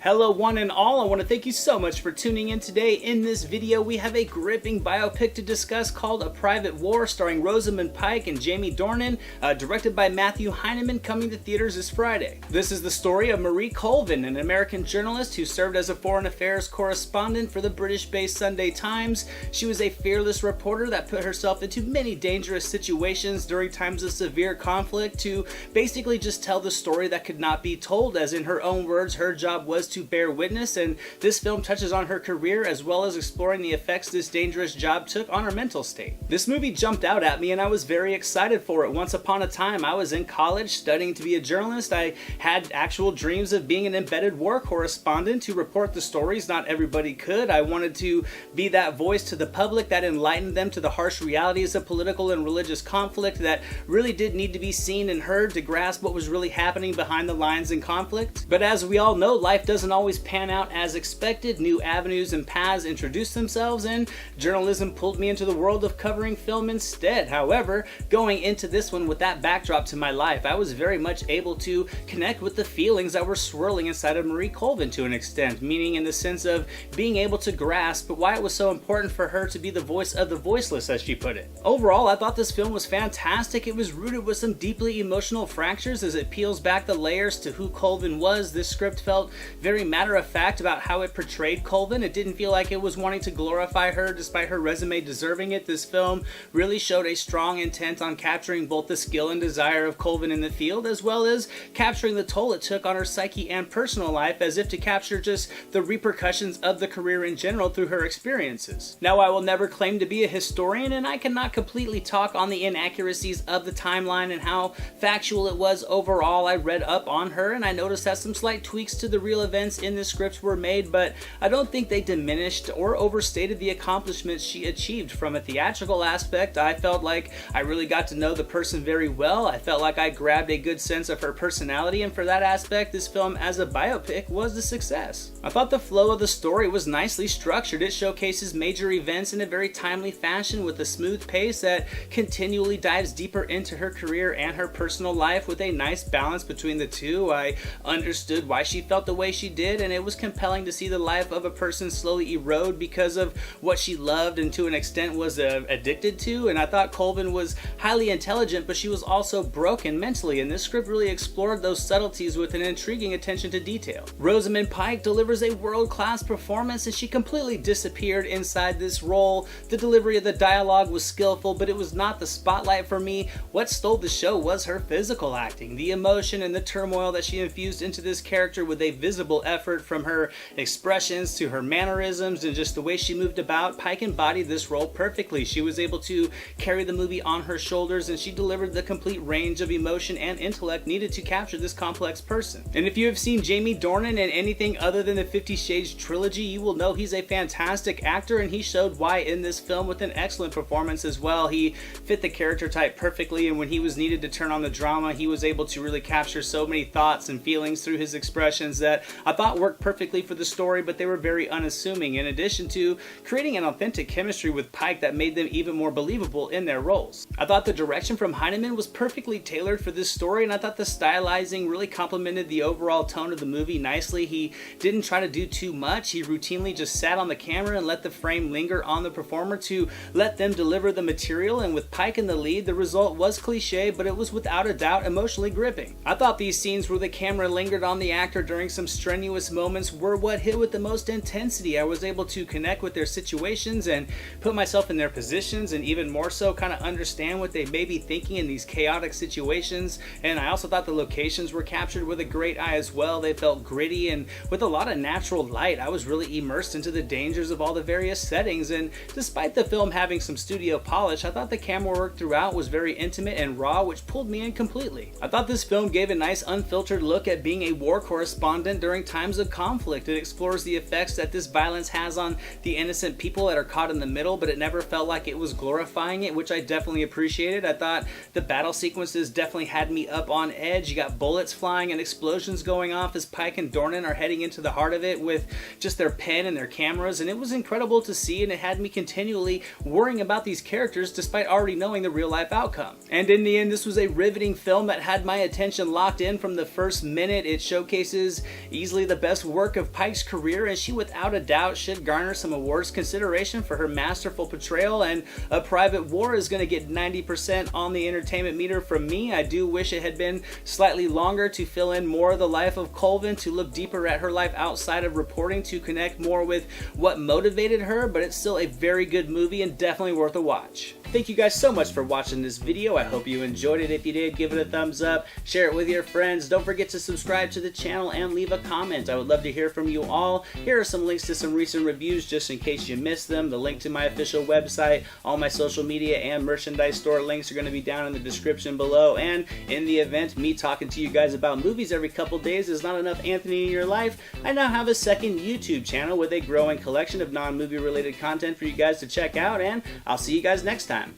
Hello one and all, I want to thank you so much for tuning in today. In this video we have a gripping biopic to discuss called A Private War, starring Rosamund Pike and Jamie Dornan, directed by Matthew Heineman, coming to theaters this Friday. This is the story of Marie Colvin, an American journalist who served as a foreign affairs correspondent for the British-based Sunday Times. She was a fearless reporter that put herself into many dangerous situations during times of severe conflict to basically just tell the story that could not be told, as in her own words, her job was to bear witness, and this film touches on her career as well as exploring the effects this dangerous job took on her mental state. This movie jumped out at me and I was very excited for it. Once upon a time, I was in college studying to be a journalist. I had actual dreams of being an embedded war correspondent to report the stories not everybody could. I wanted to be that voice to the public that enlightened them to the harsh realities of political and religious conflict that really did need to be seen and heard to grasp what was really happening behind the lines in conflict. But as we all know, life doesn't always pan out as expected. New avenues and paths introduced themselves, and journalism pulled me into the world of covering film instead. However, going into this one with that backdrop to my life, I was very much able to connect with the feelings that were swirling inside of Marie Colvin to an extent, meaning in the sense of being able to grasp why it was so important for her to be the voice of the voiceless, as she put it. Overall, I thought this film was fantastic. It was rooted with some deeply emotional fractures as it peels back the layers to who Colvin was. This script felt very matter-of-fact about how it portrayed Colvin. It didn't feel like it was wanting to glorify her despite her resume deserving it. This film really showed a strong intent on capturing both the skill and desire of Colvin in the field, as well as capturing the toll it took on her psyche and personal life, as if to capture just the repercussions of the career in general through her experiences. Now, I will never claim to be a historian, and I cannot completely talk on the inaccuracies of the timeline and how factual it was overall. I read up on her and I noticed that some slight tweaks to the real events in the scripts were made, but I don't think they diminished or overstated the accomplishments she achieved. From a theatrical aspect, I felt like I really got to know the person very well. I felt like I grabbed a good sense of her personality, and for that aspect, this film as a biopic was a success. I thought the flow of the story was nicely structured. It showcases major events in a very timely fashion with a smooth pace that continually dives deeper into her career and her personal life with a nice balance between the two. I understood why she felt the way she did, and it was compelling to see the life of a person slowly erode because of what she loved and to an extent was addicted to. And I thought Colvin was highly intelligent, but she was also broken mentally, and this script really explored those subtleties with an intriguing attention to detail. Rosamund Pike delivers a world-class performance, and she completely disappeared inside this role. The delivery of the dialogue was skillful, but it was not the spotlight for me. What stole the show was her physical acting, the emotion and the turmoil that she infused into this character with a visible effort, from her expressions to her mannerisms and just the way she moved about. Pike embodied this role perfectly. She was able to carry the movie on her shoulders, and she delivered the complete range of emotion and intellect needed to capture this complex person. And if you have seen Jamie Dornan in anything other than the 50 Shades trilogy, you will know he's a fantastic actor, and he showed why in this film with an excellent performance as well. He fit the character type perfectly, and when he was needed to turn on the drama, he was able to really capture so many thoughts and feelings through his expressions that I thought worked perfectly for the story, but they were very unassuming, in addition to creating an authentic chemistry with Pike that made them even more believable in their roles. I thought the direction from Heineman was perfectly tailored for this story, and I thought the stylizing really complemented the overall tone of the movie nicely. He didn't try to do too much. He routinely just sat on the camera and let the frame linger on the performer to let them deliver the material, and with Pike in the lead, the result was cliche, but it was without a doubt emotionally gripping. I thought these scenes where the camera lingered on the actor during some strenuous moments were what hit with the most intensity. I was able to connect with their situations and put myself in their positions, and even more so kind of understand what they may be thinking in these chaotic situations. And I also thought the locations were captured with a great eye as well. They felt gritty and with a lot of natural light. I was really immersed into the dangers of all the various settings, and despite the film having some studio polish, I thought the camera work throughout was very intimate and raw, which pulled me in completely. I thought this film gave a nice unfiltered look at being a war correspondent during times of conflict. It explores the effects that this violence has on the innocent people that are caught in the middle, but it never felt like it was glorifying it, which I definitely appreciated. I thought the battle sequences definitely had me up on edge. You got bullets flying and explosions going off as Pike and Dornan are heading into the heart of it with just their pen and their cameras, and it was incredible to see, and it had me continually worrying about these characters despite already knowing the real life outcome. And in the end, this was a riveting film that had my attention locked in from the first minute. It showcases easily easily the best work of Pike's career, and she without a doubt should garner some awards consideration for her masterful portrayal, and A Private War is going to get 90% on the entertainment meter from me. I do wish it had been slightly longer to fill in more of the life of Colvin, to look deeper at her life outside of reporting, to connect more with what motivated her, but it's still a very good movie and definitely worth a watch. Thank you guys so much for watching this video. I hope you enjoyed it. If you did, give it a thumbs up, share it with your friends. Don't forget to subscribe to the channel and leave a comment. I would love to hear from you all. Here are some links to some recent reviews just in case you missed them. The link to my official website, all my social media and merchandise store links are going to be down in the description below. And in the event me talking to you guys about movies every couple days is not enough Anthony in your life, I now have a second YouTube channel with a growing collection of non-movie related content for you guys to check out, and I'll see you guys next time.